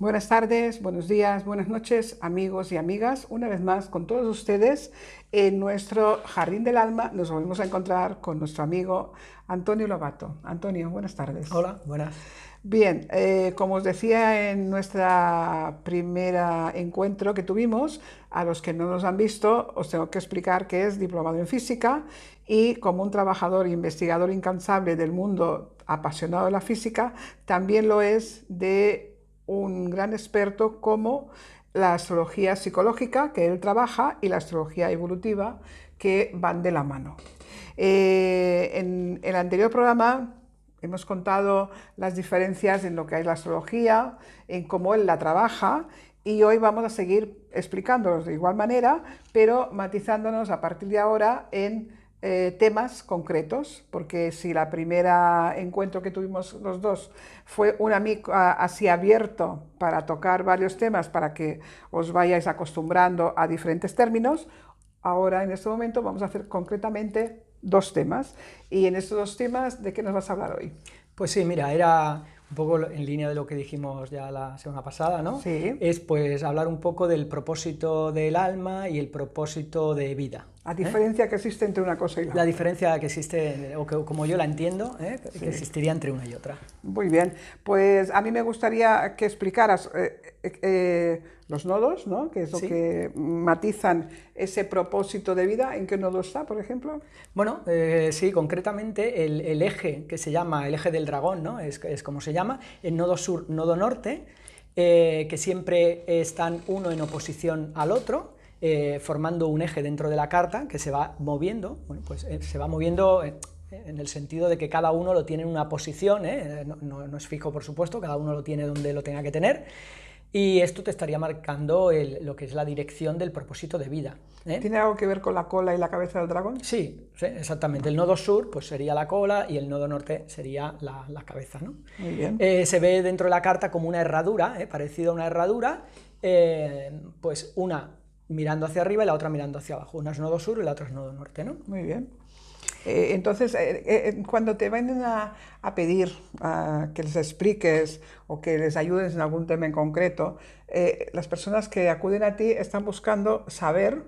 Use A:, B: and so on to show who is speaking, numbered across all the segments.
A: Buenas tardes, buenos días, buenas noches, amigos y amigas. Una vez más con todos ustedes en nuestro Jardín del Alma nos volvemos a encontrar con nuestro amigo Antonio Lobato. Antonio, buenas tardes.
B: Hola, buenas.
A: Bien, como os decía en nuestra primera encuentro que tuvimos, a los que no nos han visto, os tengo que explicar que es diplomado en física y como un trabajador e investigador incansable del mundo apasionado de la física, también lo es de un gran experto como la astrología psicológica, que él trabaja, y la astrología evolutiva, que van de la mano. En el anterior programa hemos contado las diferencias en lo que es la astrología, en cómo él la trabaja, y hoy vamos a seguir explicándolos de igual manera, pero matizándonos a partir de ahora en temas concretos, porque si la primera encuentro que tuvimos los dos fue un amigo así abierto para tocar varios temas para que os vayáis acostumbrando a diferentes términos, ahora en este momento vamos a hacer concretamente dos temas. Y en estos dos temas, ¿de qué nos vas a hablar hoy?
B: Pues sí, mira, era un poco en línea de lo que dijimos ya la semana pasada, ¿no?
A: Sí.
B: Es pues hablar un poco del propósito del alma y el propósito de vida.
A: La diferencia que existe entre una cosa y la
B: La
A: otra.
B: diferencia que existe, o que, como yo la entiendo,
A: Sí.
B: que existiría entre una y otra.
A: Muy bien, pues a mí me gustaría que explicaras los nodos, ¿no? Que es lo
B: Sí.
A: que matizan ese propósito de vida. ¿En qué nodo está, por ejemplo?
B: Bueno, sí, concretamente el eje que se llama el eje del dragón, ¿no? Es como se llama, el nodo sur, nodo norte, que siempre están uno en oposición al otro, formando un eje dentro de la carta que se va moviendo. Bueno, pues se va moviendo en el sentido de que cada uno lo tiene en una posición, no es fijo, por supuesto, cada uno lo tiene donde lo tenga que tener. Y esto te estaría marcando lo que es la dirección del propósito de vida.
A: ¿Tiene algo que ver con la cola y la cabeza del dragón?
B: Sí, sí, exactamente. El nodo sur pues sería la cola y el nodo norte sería la cabeza, ¿no?
A: Muy bien.
B: Se ve dentro de la carta como una herradura, parecido a una herradura, pues una mirando hacia arriba y la otra mirando hacia abajo. Una es nodo sur y la otra es nodo norte, ¿no?
A: Muy bien. Entonces, cuando te vienen a pedir que les expliques o que les ayudes en algún tema en concreto, las personas que acuden a ti están buscando saber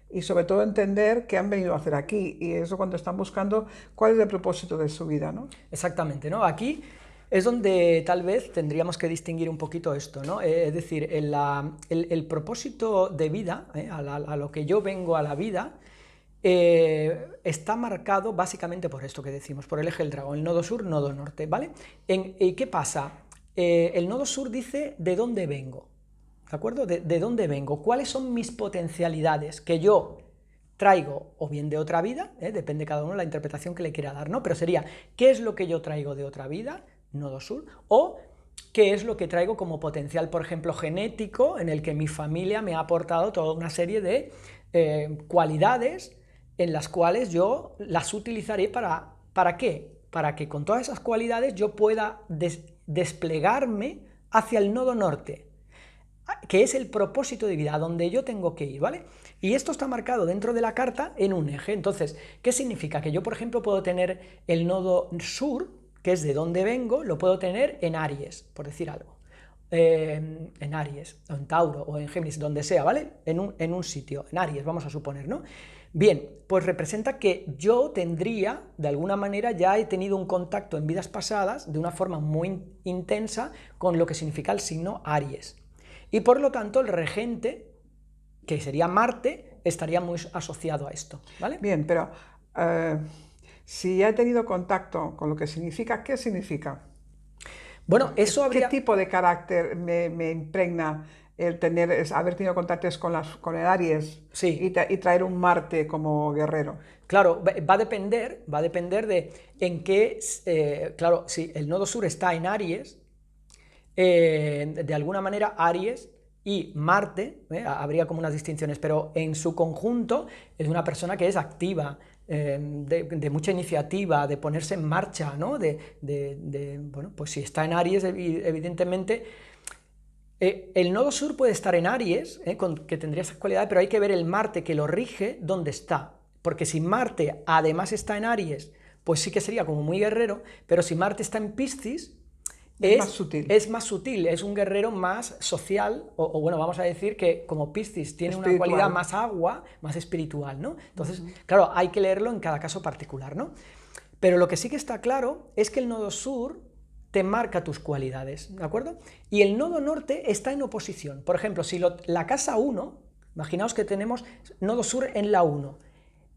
A: y sobre todo entender qué han venido a hacer aquí. Y eso cuando están buscando cuál es el propósito de su vida, ¿no?
B: Exactamente, ¿no? Aquí es donde tal vez tendríamos que distinguir un poquito esto, ¿no? Es decir, el propósito de vida, a lo que yo vengo a la vida, está marcado básicamente por esto que decimos, por el eje del dragón, el nodo sur, nodo norte, ¿vale? ¿Qué pasa? El nodo sur dice de dónde vengo, ¿de acuerdo? De dónde vengo, cuáles son mis potencialidades que yo traigo o bien de otra vida, depende cada uno de la interpretación que le quiera dar, ¿no? Pero sería, ¿qué es lo que yo traigo de otra vida? Nodo sur, o qué es lo que traigo como potencial, por ejemplo, genético, en el que mi familia me ha aportado toda una serie de cualidades en las cuales yo las utilizaré ¿para qué? Para que con todas esas cualidades yo pueda desplegarme hacia el nodo norte, que es el propósito de vida, a donde yo tengo que ir, ¿vale? Y esto está marcado dentro de la carta en un eje. Entonces, ¿qué significa? Que yo, por ejemplo, puedo tener el nodo sur, que es de donde vengo, lo puedo tener en Aries, por decir algo. En Aries, o en Tauro, o en Géminis, donde sea, ¿vale? En un sitio, en Aries, vamos a suponer, ¿no? Bien, pues representa que yo tendría, de alguna manera, ya he tenido un contacto en vidas pasadas, de una forma muy intensa, con lo que significa el signo Aries. Y por lo tanto, el regente, que sería Marte, estaría muy asociado a esto, ¿vale?
A: Bien, pero si ya he tenido contacto con lo que significa, ¿qué significa?
B: Bueno, eso
A: ¿Qué
B: habría...
A: tipo de carácter me impregna el haber tenido contactos con el Aries
B: Sí,
A: y traer un Marte como guerrero?
B: claro, va a depender de en qué... claro, si el nodo sur está en Aries, de alguna manera Aries y Marte, habría como unas distinciones, pero en su conjunto es una persona que es activa, de mucha iniciativa, de ponerse en marcha, ¿no? Bueno, pues si está en Aries, evidentemente, el nodo sur puede estar en Aries, que tendría esas cualidades, pero hay que ver el Marte que lo rige, dónde está, porque si Marte además está en Aries, pues sí que sería como muy guerrero, pero si Marte está en Piscis,
A: Es más sutil.
B: Es más sutil, es un guerrero más social, o bueno, vamos a decir que como Piscis tiene una cualidad más agua, más espiritual, ¿no? Entonces, claro, hay que leerlo en cada caso particular, ¿no? Pero lo que sí que está claro es que el nodo sur te marca tus cualidades, ¿de acuerdo? Y el nodo norte está en oposición. Por ejemplo, si la casa 1, imaginaos que tenemos nodo sur en la 1,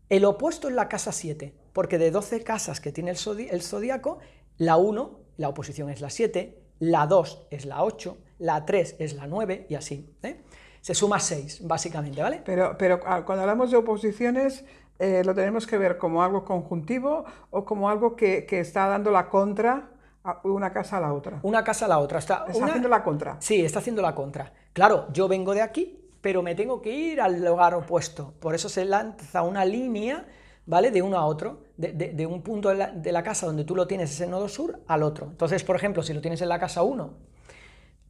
B: el opuesto es la casa 7, porque de 12 casas que tiene el zodiaco, la 1, la oposición es la 7, la 2 es la 8, la 3 es la 9 y así, ¿eh? Se suma 6, básicamente, ¿vale?
A: Pero cuando hablamos de oposiciones, ¿lo tenemos que ver como algo conjuntivo o como algo que está dando la contra a una casa a la otra?
B: Una casa a la otra.
A: ¿Está haciendo la contra?
B: Sí, está haciendo la contra. Claro, yo vengo de aquí, pero me tengo que ir al lugar opuesto. Por eso se lanza una línea, ¿vale? De uno a otro, de un punto de la casa donde tú lo tienes, ese nodo sur, al otro. Entonces, por ejemplo, si lo tienes en la casa 1,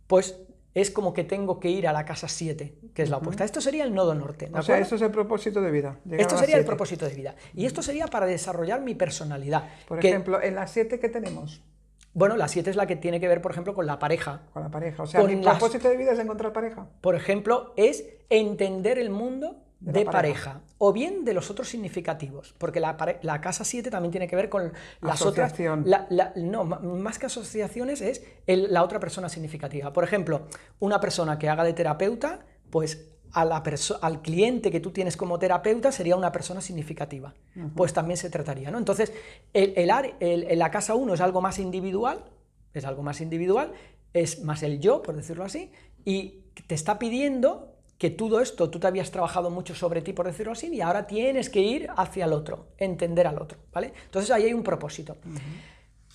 B: pues es como que tengo que ir a la casa 7, que es la opuesta. Esto sería el nodo norte, ¿de
A: acuerdo? O sea, esto es el propósito de vida.
B: Esto sería el propósito de vida. Y esto sería para desarrollar mi personalidad.
A: Por ejemplo, en la 7, ¿qué tenemos?
B: Bueno, la 7 es la que tiene que ver, por ejemplo, con la pareja.
A: Con la pareja. O sea, mi propósito de vida es encontrar pareja.
B: Por ejemplo, es entender el mundo de pareja. O bien de los otros significativos, porque la casa 7 también tiene que ver con las otras... No, más que asociaciones es la otra persona significativa. Por ejemplo, una persona que haga de terapeuta, pues al cliente que tú tienes como terapeuta sería una persona significativa. Pues también se trataría, ¿no? Entonces, la casa 1 es algo más individual, es más el yo, por decirlo así, y te está pidiendo que todo esto, tú te habías trabajado mucho sobre ti, por decirlo así, y ahora tienes que ir hacia el otro, entender al otro, ¿vale? Entonces ahí hay un propósito.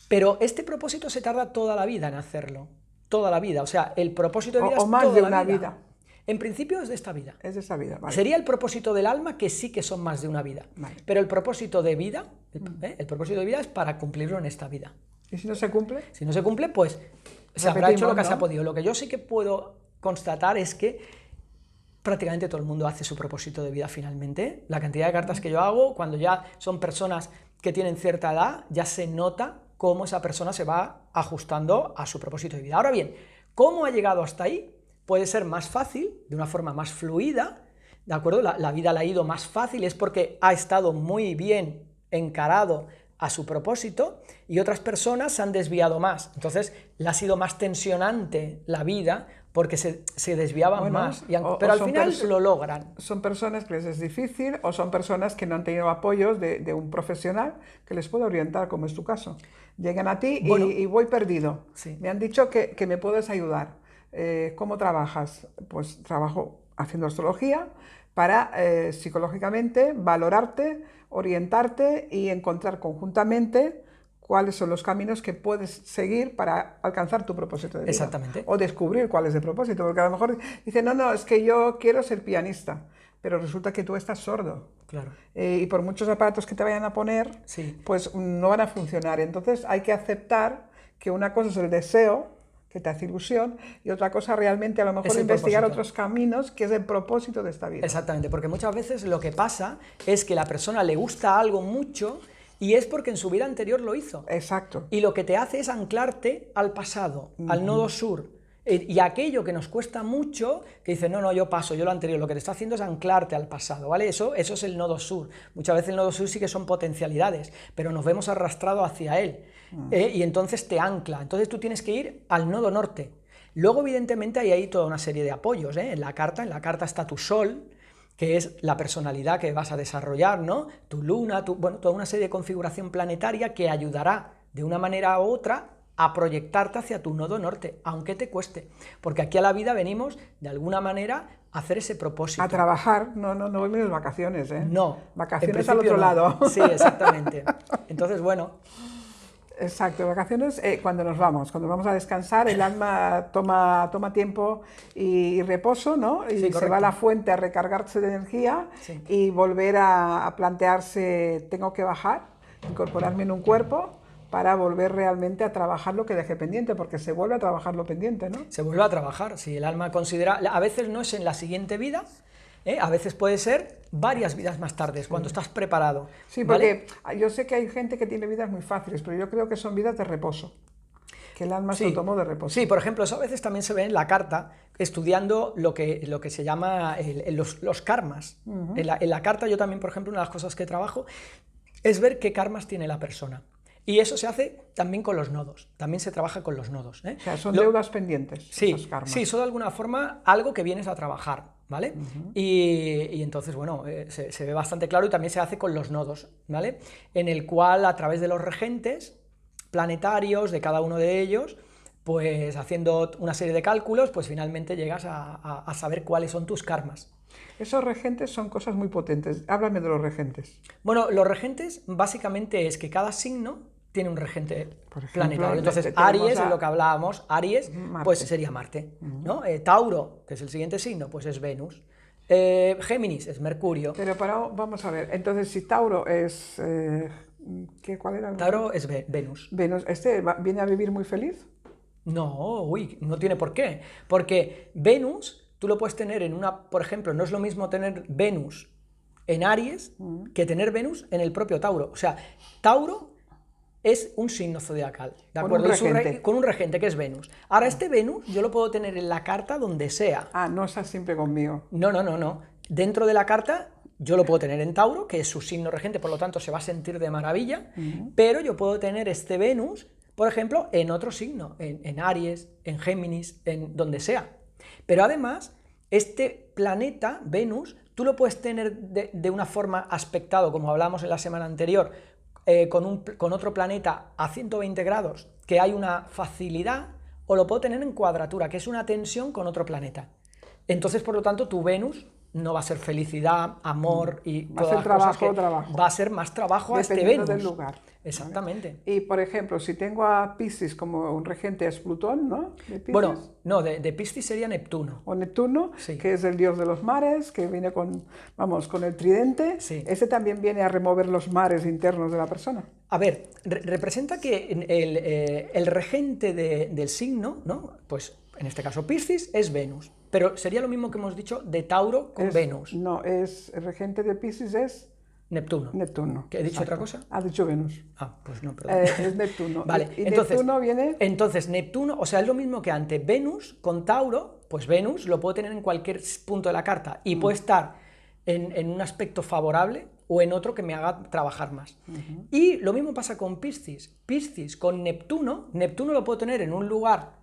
B: Pero este propósito se tarda toda la vida en hacerlo, toda la vida, o sea, el propósito de vida
A: es
B: más
A: toda
B: de
A: una vida.
B: En principio es de esta vida.
A: Es de esta vida, vale.
B: Sería el propósito del alma, que sí que son más de una vida.
A: Vale.
B: Pero el propósito de vida, el propósito de vida es para cumplirlo en esta vida.
A: ¿Y si no se cumple?
B: Si no se cumple, pues se habrá hecho lo que se ha podido. Lo que yo sí que puedo constatar es que prácticamente todo el mundo hace su propósito de vida finalmente. La cantidad de cartas que yo hago, cuando ya son personas que tienen cierta edad, ya se nota cómo esa persona se va ajustando a su propósito de vida. Ahora bien, ¿cómo ha llegado hasta ahí? Puede ser más fácil, de una forma más fluida, ¿de acuerdo? La vida le ha ido más fácil, es porque ha estado muy bien encarado a su propósito, y otras personas se han desviado más. Entonces, le ha sido más tensionante la vida porque se desviaban más. Pero al final lo logran.
A: Son personas que les es difícil, o son personas que no han tenido apoyos de un profesional que les pueda orientar, como es tu caso. Llegan a ti y voy perdido.
B: Sí.
A: Me han dicho que me puedes ayudar. ¿Cómo trabajas? Pues trabajo haciendo astrología para psicológicamente valorarte, orientarte y encontrar conjuntamente cuáles son los caminos que puedes seguir para alcanzar tu propósito de vida.
B: Exactamente.
A: O descubrir cuál es el propósito, porque a lo mejor dice, no, es que yo quiero ser pianista, pero resulta que tú estás sordo.
B: Claro.
A: Y por muchos aparatos que te vayan a poner,
B: sí,
A: pues no van a funcionar. Entonces hay que aceptar que una cosa es el deseo, que te hace ilusión, y otra cosa realmente a lo mejor investigar otros caminos, que es el propósito de esta vida.
B: Exactamente, porque muchas veces lo que pasa es que la persona le gusta algo mucho y es porque en su vida anterior lo hizo.
A: Exacto.
B: Y lo que te hace es anclarte al pasado, al nodo sur. Y aquello que nos cuesta mucho, que dice, no, yo paso, yo lo anterior, lo que te está haciendo es anclarte al pasado, ¿vale? Eso es el nodo sur. Muchas veces el nodo sur sí que son potencialidades, pero nos vemos arrastrados hacia él. Y entonces te ancla. Entonces tú tienes que ir al nodo norte. Luego, evidentemente, hay toda una serie de apoyos, ¿eh? En la carta está tu sol, que es la personalidad que vas a desarrollar, ¿no? Tu luna, toda una serie de configuración planetaria que ayudará de una manera u otra a proyectarte hacia tu nodo norte, aunque te cueste, porque aquí a la vida venimos, de alguna manera, a hacer ese propósito.
A: A trabajar, no venimos vacaciones, ¿eh?
B: No.
A: Vacaciones al otro lado.
B: Sí, exactamente. Entonces, bueno...
A: Exacto, vacaciones cuando nos vamos a descansar, el alma toma tiempo y reposo, ¿no? Y se va a la fuente a recargarse de energía y volver a plantearse, tengo que bajar, incorporarme en un cuerpo para volver realmente a trabajar lo que dejé pendiente, porque se vuelve a trabajar lo pendiente, ¿no?
B: Se vuelve a trabajar, si el alma considera, a veces no es en la siguiente vida, a veces puede ser varias vidas más tarde, cuando estás preparado.
A: Sí, porque yo sé que hay gente que tiene vidas muy fáciles, pero yo creo que son vidas de reposo. Que el alma se lo tomó de reposo.
B: Sí, por ejemplo, eso a veces también se ve en la carta, estudiando lo que se llama los karmas. En la carta yo también, por ejemplo, una de las cosas que trabajo es ver qué karmas tiene la persona. Y eso se hace también con los nodos, también se trabaja con los nodos.
A: O sea, son deudas pendientes,
B: sí,
A: esos karmas.
B: Sí, son de alguna forma algo que vienes a trabajar, ¿vale? Y entonces, bueno, se ve bastante claro y también se hace con los nodos, ¿vale? En el cual, a través de los regentes planetarios de cada uno de ellos, pues haciendo una serie de cálculos, pues finalmente llegas a saber cuáles son tus karmas.
A: Esos regentes son cosas muy potentes. Háblame de los regentes.
B: Bueno, los regentes básicamente es que cada signo tiene un regente planetario. Entonces, Aries, es lo que hablábamos, Aries, Marte. Pues sería Marte, ¿no? Tauro, que es el siguiente signo, pues es Venus. Géminis es Mercurio.
A: Pero vamos a ver, entonces si Tauro es... ¿cuál era?
B: Tauro es Venus.
A: Venus, ¿viene a vivir muy feliz?
B: No, uy, no tiene por qué. Porque Venus, tú lo puedes tener en una, por ejemplo, no es lo mismo tener Venus en Aries que tener Venus en el propio Tauro. O sea, Tauro es un signo zodiacal, ¿de acuerdo? Con un regente, que es Venus. Ahora, este Venus yo lo puedo tener en la carta donde sea.
A: Ah, no está siempre conmigo.
B: No. Dentro de la carta yo lo puedo tener en Tauro, que es su signo regente, por lo tanto se va a sentir de maravilla, pero yo puedo tener este Venus, por ejemplo, en otro signo, en Aries, en Géminis, en donde sea. Pero además, este planeta, Venus, tú lo puedes tener de una forma aspectado, como hablábamos en la semana anterior, con otro planeta a 120 grados, que hay una facilidad, o lo puedo tener en cuadratura, que es una tensión con otro planeta. Entonces, por lo tanto, tu Venus no va a ser felicidad, amor y todas las cosas que va a ser más trabajo a este Venus.
A: Del lugar.
B: Exactamente.
A: Y, por ejemplo, si tengo a Piscis como un regente, es Plutón, ¿no?
B: Bueno, no, de Piscis sería Neptuno.
A: O Neptuno, sí, que es el dios de los mares, que viene con el tridente.
B: Sí.
A: Ese también viene a remover los mares internos de la persona.
B: A ver, representa que el regente del signo, ¿no? Pues en este caso Piscis es Venus. Pero sería lo mismo que hemos dicho de Tauro con Venus.
A: No, el regente de Piscis es...
B: Neptuno.
A: ¿Que
B: he dicho otra cosa?
A: Ha dicho Venus.
B: Ah, pues no, perdón.
A: Es Neptuno.
B: Vale,
A: y Neptuno viene...
B: Entonces, Neptuno, o sea, es lo mismo que antes. Venus con Tauro, pues Venus lo puedo tener en cualquier punto de la carta y puede estar en un aspecto favorable o en otro que me haga trabajar más. Y lo mismo pasa con Piscis. Piscis con Neptuno lo puedo tener en un lugar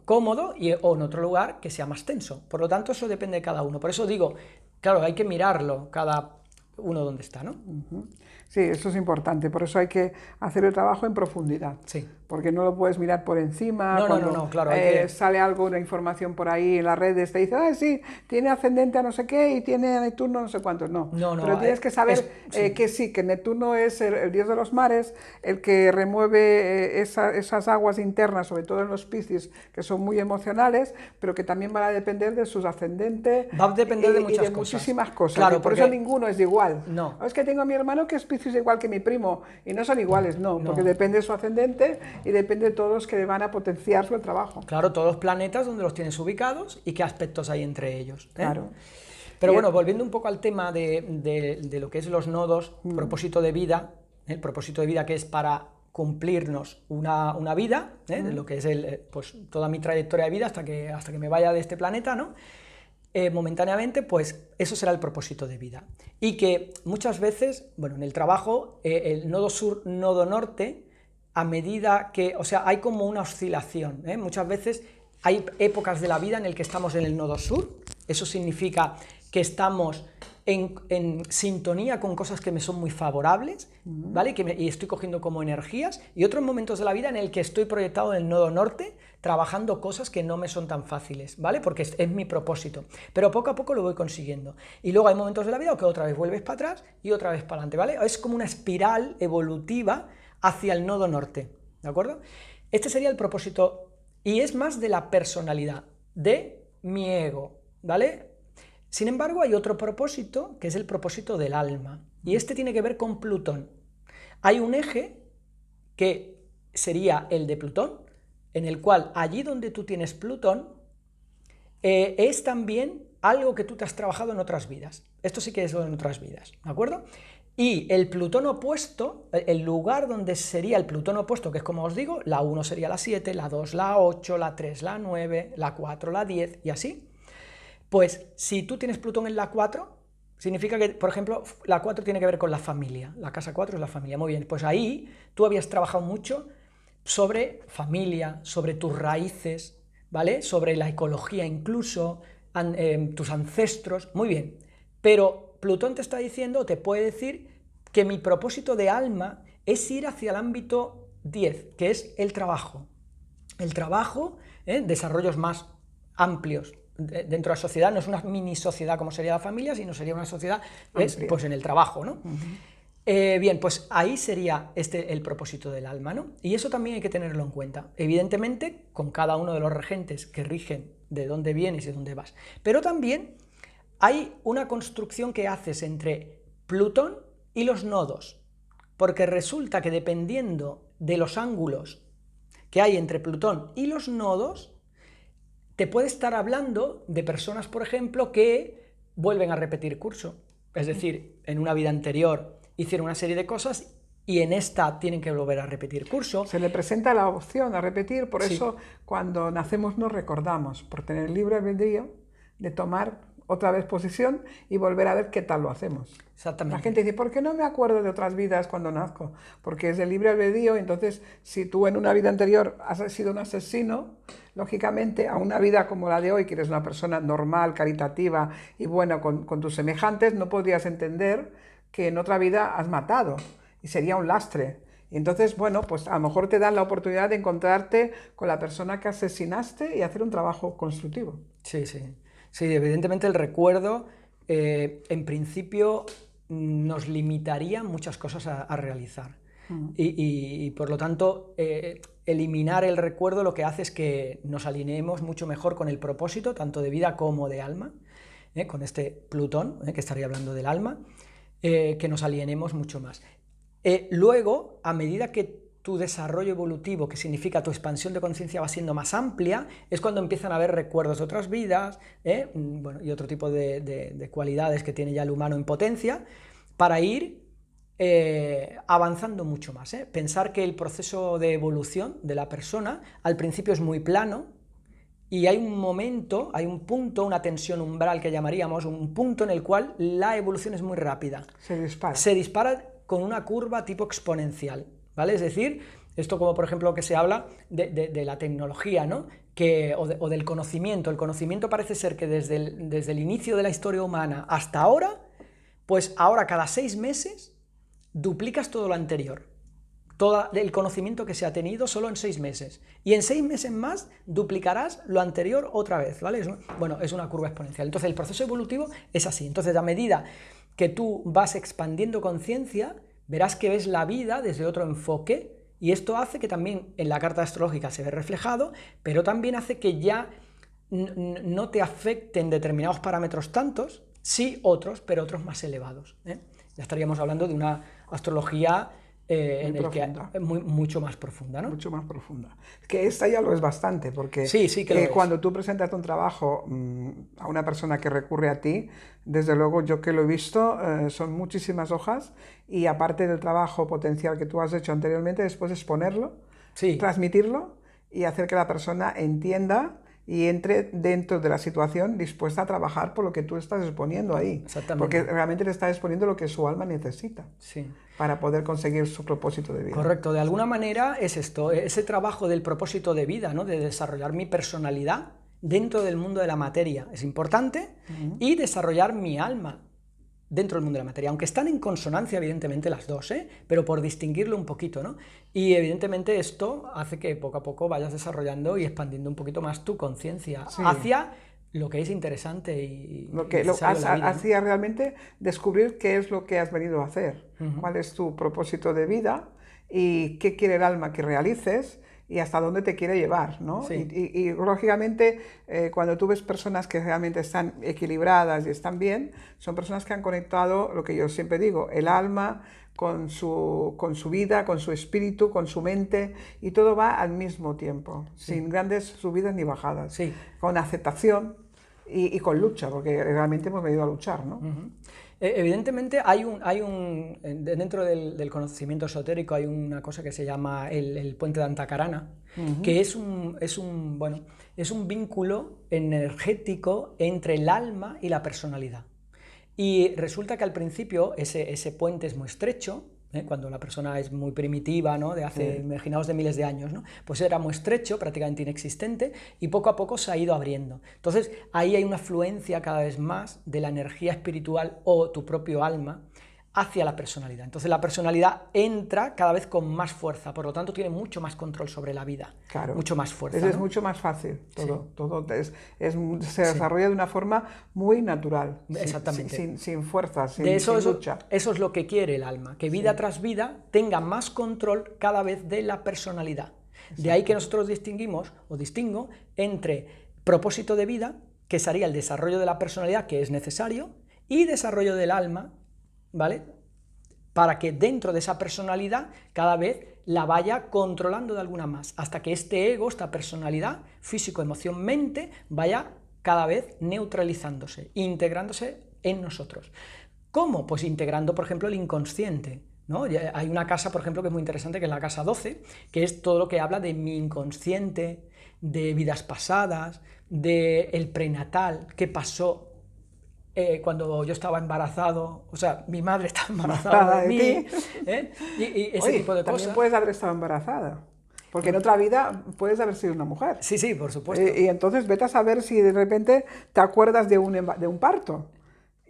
B: cómodo o en otro lugar que sea más tenso. Por lo tanto, eso depende de cada uno. Por eso digo, claro, hay que mirarlo cada uno donde está, ¿no?
A: Sí, eso es importante, por eso hay que hacer el trabajo en profundidad,
B: sí,
A: porque no lo puedes mirar por encima,
B: no, claro,
A: sale algo, una información por ahí en las redes, te dice, sí, tiene ascendente a no sé qué y tiene Neptuno no sé cuántos, no, pero tienes que saber que Neptuno es el dios de los mares, el que remueve esas aguas internas, sobre todo en los Piscis, que son muy emocionales, pero que también van a depender de sus ascendentes,
B: va a depender de muchas
A: muchísimas cosas,
B: claro,
A: por eso ninguno es igual.
B: No.
A: Es que tengo a mi hermano que es Piscis igual que mi primo, y no son iguales, no, porque depende de su ascendente y depende de todos los que le van a potenciar su trabajo.
B: Claro, todos los planetas donde los tienes ubicados y qué aspectos hay entre ellos.
A: Claro.
B: Pero bueno, volviendo un poco al tema de lo que es los nodos, propósito de vida, el propósito de vida que es para cumplirnos una vida, lo que es pues, toda mi trayectoria de vida hasta que me vaya de este planeta, ¿no? Momentáneamente, pues eso será el propósito de vida. Y que muchas veces, bueno, en el trabajo, el nodo sur, nodo norte, a medida que, o sea, hay como una oscilación, muchas veces hay épocas de la vida en el que estamos en el nodo sur, eso significa que estamos en sintonía con cosas que me son muy favorables, ¿vale? Y estoy cogiendo como energías, y otros momentos de la vida en el que estoy proyectado en el nodo norte, trabajando cosas que no me son tan fáciles, ¿vale? Porque es mi propósito, pero poco a poco lo voy consiguiendo. Y luego hay momentos de la vida que otra vez vuelves para atrás y otra vez para adelante, ¿vale? Es como una espiral evolutiva hacia el nodo norte, ¿de acuerdo? Este sería el propósito, y es más de la personalidad, de mi ego, ¿vale? Sin embargo, hay otro propósito, que es el propósito del alma, y este tiene que ver con Plutón. Hay un eje que sería el de Plutón, en el cual allí donde tú tienes Plutón, es también algo que tú te has trabajado en otras vidas. Esto sí que es en otras vidas, ¿de acuerdo? Y el Plutón opuesto, el lugar donde sería el Plutón opuesto, que es como os digo, la 1 sería la 7, la 2 la 8, la 3 la 9, la 4 la 10 y así. Pues si tú tienes Plutón en la 4, significa que, por ejemplo, la 4 tiene que ver con la familia, la casa 4 es la familia, muy bien, pues ahí tú habías trabajado mucho sobre familia, sobre tus raíces, ¿vale? Sobre la ecología incluso, tus ancestros, muy bien, pero Plutón te está diciendo, te puede decir que mi propósito de alma es ir hacia el ámbito 10, que es el trabajo. El trabajo, desarrollos más amplios dentro de la sociedad, no es una mini sociedad como sería la familia, sino sería una sociedad pues en el trabajo, ¿no? Bien, pues ahí sería el propósito del alma, ¿no? Y eso también hay que tenerlo en cuenta. Evidentemente, con cada uno de los regentes que rigen de dónde vienes y de dónde vas. Pero también hay una construcción que haces entre Plutón y los nodos, porque resulta que dependiendo de los ángulos que hay entre Plutón y los nodos, te puede estar hablando de personas, por ejemplo, que vuelven a repetir curso. Es decir, en una vida anterior hicieron una serie de cosas y en esta tienen que volver a repetir curso.
A: Se le presenta la opción a repetir, por
B: Sí.
A: eso cuando nacemos nos recordamos, por tener libre albedrío de tomar otra vez posición y volver a ver qué tal lo hacemos.
B: Exactamente.
A: La gente dice, ¿por qué no me acuerdo de otras vidas cuando nazco? Porque es de libre albedrío, entonces si tú en una vida anterior has sido un asesino, lógicamente a una vida como la de hoy, que eres una persona normal, caritativa y buena con tus semejantes, no podrías entender que en otra vida has matado y sería un lastre. Y entonces, bueno, pues a lo mejor te dan la oportunidad de encontrarte con la persona que asesinaste y hacer un trabajo constructivo.
B: Sí, sí. Sí, evidentemente el recuerdo, en principio, nos limitaría muchas cosas a realizar. Y por lo tanto, eliminar el recuerdo lo que hace es que nos alineemos mucho mejor con el propósito, tanto de vida como de alma, con este Plutón, que estaría hablando del alma, que nos alienemos mucho más. Luego, a medida que tu desarrollo evolutivo, que significa tu expansión de conciencia, va siendo más amplia, es cuando empiezan a haber recuerdos de otras vidas, bueno, y otro tipo de cualidades que tiene ya el humano en potencia, para ir avanzando mucho más. Pensar que el proceso de evolución de la persona al principio es muy plano, y hay un momento, hay un punto, una tensión umbral que llamaríamos, un punto en el cual la evolución es muy rápida.
A: Se dispara.
B: Se dispara con una curva tipo exponencial, ¿vale? Es decir, esto como por ejemplo que se habla de la tecnología, ¿no? O del conocimiento. El conocimiento parece ser que desde el inicio de la historia humana hasta ahora, pues ahora cada 6 meses duplicas todo lo anterior. Todo el conocimiento que se ha tenido solo en 6 meses. Y en 6 meses más duplicarás lo anterior otra vez, ¿vale? Bueno, es una curva exponencial. Entonces el proceso evolutivo es así. Entonces a medida que tú vas expandiendo conciencia, verás que ves la vida desde otro enfoque, y esto hace que también en la carta astrológica se ve reflejado, pero también hace que ya no te afecten determinados parámetros tantos, sí otros, pero otros más elevados. Ya estaríamos hablando de una astrología mucho más profunda, ¿no?
A: Mucho más profunda. Que esta ya lo es bastante, porque
B: sí que lo es.
A: Cuando tú presentas un trabajo a una persona que recurre a ti, desde luego yo que lo he visto, son muchísimas hojas, y aparte del trabajo potencial que tú has hecho anteriormente, después exponerlo, transmitirlo y hacer que la persona entienda y entre dentro de la situación dispuesta a trabajar por lo que tú estás exponiendo ahí.
B: Exactamente.
A: Porque realmente le estás exponiendo lo que su alma necesita.
B: Sí.
A: Para poder conseguir su propósito de vida.
B: Correcto, de alguna manera es esto, ese trabajo del propósito de vida, ¿no? De desarrollar mi personalidad dentro del mundo de la materia, es importante, y desarrollar mi alma dentro del mundo de la materia, aunque están en consonancia evidentemente las dos, pero por distinguirlo un poquito, ¿no? Y evidentemente esto hace que poco a poco vayas desarrollando y expandiendo un poquito más tu conciencia hacia lo que es interesante y
A: lo que hacía realmente descubrir qué es lo que has venido a hacer, cuál es tu propósito de vida y qué quiere el alma que realices y hasta dónde te quiere llevar, ¿no?
B: Sí.
A: Y lógicamente cuando tú ves personas que realmente están equilibradas y están bien, son personas que han conectado, lo que yo siempre digo, el alma con su vida, con su espíritu, con su mente, y todo va al mismo tiempo, sin grandes subidas ni bajadas, con aceptación y con lucha, porque realmente hemos venido a luchar, ¿no?
B: Evidentemente dentro del conocimiento esotérico hay una cosa que se llama el puente de Antacarana, que es un vínculo energético entre el alma y la personalidad. Y resulta que al principio ese puente es muy estrecho, cuando la persona es muy primitiva, ¿no? De hace, imaginaos, de miles de años, ¿no? Pues era muy estrecho, prácticamente inexistente, y poco a poco se ha ido abriendo. Entonces ahí hay una afluencia cada vez más de la energía espiritual o tu propio alma hacia la personalidad. Entonces la personalidad entra cada vez con más fuerza, por lo tanto tiene mucho más control sobre la vida,
A: claro,
B: mucho más fuerza,
A: es
B: ¿no?
A: mucho más fácil, todo se desarrolla de una forma muy natural,
B: exactamente,
A: sin fuerza, sin lucha.
B: Eso es lo que quiere el alma, que vida tras vida tenga más control cada vez de la personalidad. Exacto. De ahí que nosotros distingo entre propósito de vida, que sería el desarrollo de la personalidad, que es necesario, y desarrollo del alma, ¿vale? Para que dentro de esa personalidad cada vez la vaya controlando de alguna más, hasta que este ego, esta personalidad, físico, emoción, mente, vaya cada vez neutralizándose, integrándose en nosotros. ¿Cómo? Pues integrando, por ejemplo, el inconsciente, ¿no? Hay una casa, por ejemplo, que es muy interesante, que es la casa 12, que es todo lo que habla de mi inconsciente, de vidas pasadas, del prenatal, qué pasó cuando yo estaba embarazado, o sea, mi madre estaba embarazada de mí, y ese tipo de cosas.
A: También puedes haber estado embarazada, porque en otra vida puedes haber sido una mujer.
B: Sí, por supuesto.
A: Y entonces vete a saber si de repente te acuerdas de un parto.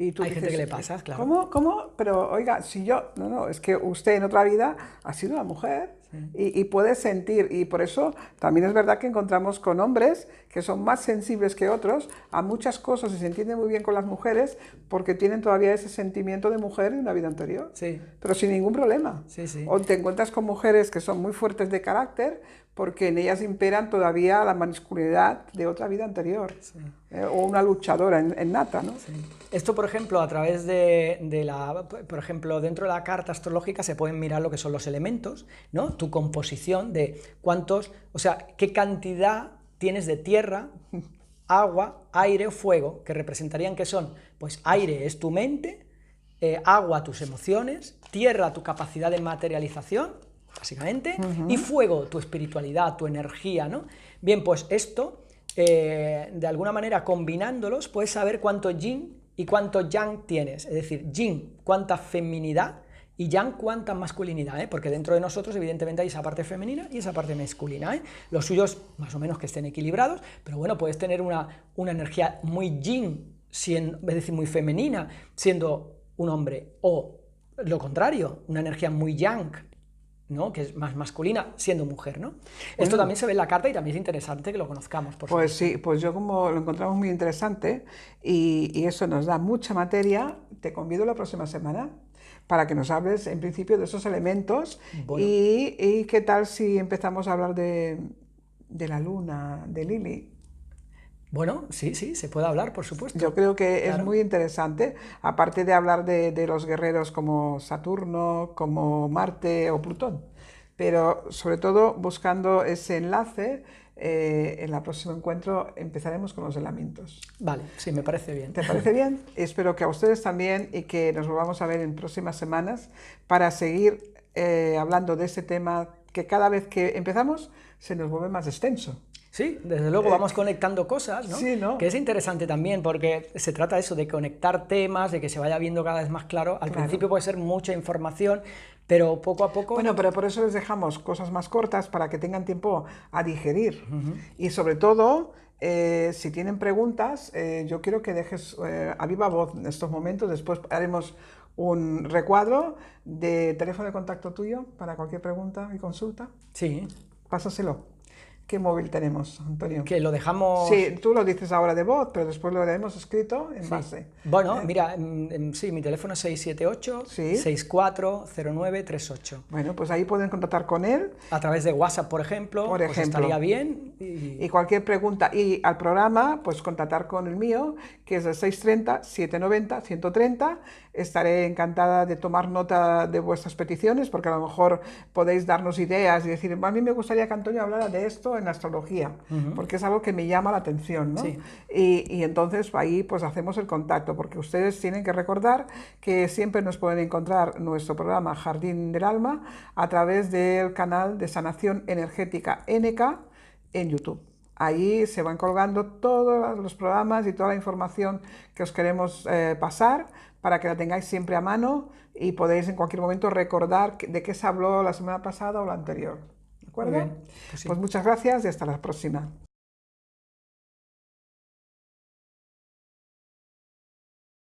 A: Y tú
B: Hay
A: dices,
B: gente que le pasa, claro.
A: ¿Cómo? Pero oiga, si yo... No, es que usted en otra vida ha sido una mujer y puede sentir. Y por eso también es verdad que encontramos con hombres que son más sensibles que otros a muchas cosas y se entienden muy bien con las mujeres porque tienen todavía ese sentimiento de mujer de una vida anterior.
B: Sí.
A: Pero sin ningún problema.
B: Sí.
A: O te encuentras con mujeres que son muy fuertes de carácter porque en ellas imperan todavía la masculinidad de otra vida anterior. Sí. O una luchadora nata, ¿no? Sí.
B: Esto, por ejemplo, a través por ejemplo, dentro de la carta astrológica se pueden mirar lo que son los elementos, ¿no? Tu composición de cuántos, o sea, qué cantidad tienes de tierra, agua, aire o fuego, que representarían que son, pues aire es tu mente, agua tus emociones, tierra tu capacidad de materialización, básicamente, y fuego tu espiritualidad, tu energía, ¿no? Bien, pues esto, de alguna manera combinándolos, puedes saber cuánto yin y cuánto yang tienes, es decir, yin, cuánta feminidad, y yang, cuánta masculinidad, porque dentro de nosotros evidentemente hay esa parte femenina y esa parte masculina. Lo suyo es más o menos que estén equilibrados, pero bueno, puedes tener una energía muy yin, es decir, muy femenina, siendo un hombre, o lo contrario, una energía muy yang, ¿no? Que es más masculina, siendo mujer, ¿no? Esto también se ve en la carta y también es interesante que lo conozcamos, por
A: Pues
B: supuesto.
A: sí, pues yo como lo encontramos muy interesante y eso nos da mucha materia, te convido la próxima semana para que nos hables en principio de esos elementos. Bueno. Y qué tal si empezamos a hablar de la luna, de Lili.
B: Bueno, sí, se puede hablar, por supuesto.
A: Yo creo que es muy interesante, aparte de hablar de los guerreros como Saturno, como Marte o Plutón, pero sobre todo buscando ese enlace. En el próximo encuentro empezaremos con los elementos.
B: Vale, sí, me parece bien.
A: ¿Te parece bien? Espero que a ustedes también y que nos volvamos a ver en próximas semanas para seguir hablando de este tema que cada vez que empezamos se nos vuelve más extenso.
B: Sí, desde luego vamos conectando cosas, ¿no?
A: Sí, ¿no?
B: Que es interesante también porque se trata de eso, de conectar temas, de que se vaya viendo cada vez más claro. Al principio puede ser mucha información, pero poco a poco...
A: Bueno, pero por eso les dejamos cosas más cortas para que tengan tiempo a digerir. Y sobre todo, si tienen preguntas, yo quiero que dejes a viva voz en estos momentos. Después haremos un recuadro de teléfono de contacto tuyo para cualquier pregunta y consulta.
B: Sí.
A: Pásaselo. ¿Qué móvil tenemos, Antonio?
B: Que lo dejamos...
A: Sí, tú lo dices ahora de voz, pero después lo haremos escrito en base.
B: Bueno, mira, sí, mi teléfono es 678-640938.
A: Bueno, pues ahí pueden contactar con él.
B: A través de WhatsApp, por ejemplo, pues estaría bien.
A: Y cualquier pregunta, y al programa, pues contactar con el mío, que es el 630-790-130. Estaré encantada de tomar nota de vuestras peticiones, porque a lo mejor podéis darnos ideas y decir, a mí me gustaría que Antonio hablara de esto en astrología, porque es algo que me llama la atención, ¿no?
B: Sí.
A: Y entonces ahí pues hacemos el contacto, porque ustedes tienen que recordar que siempre nos pueden encontrar nuestro programa Jardín del Alma a través del canal de Sanación Energética NK en YouTube. Ahí se van colgando todos los programas y toda la información que os queremos pasar para que la tengáis siempre a mano y podéis en cualquier momento recordar de qué se habló la semana pasada o la anterior. ¿De
B: Muy
A: acuerdo?
B: bien, pues sí.
A: Pues muchas gracias y hasta la próxima.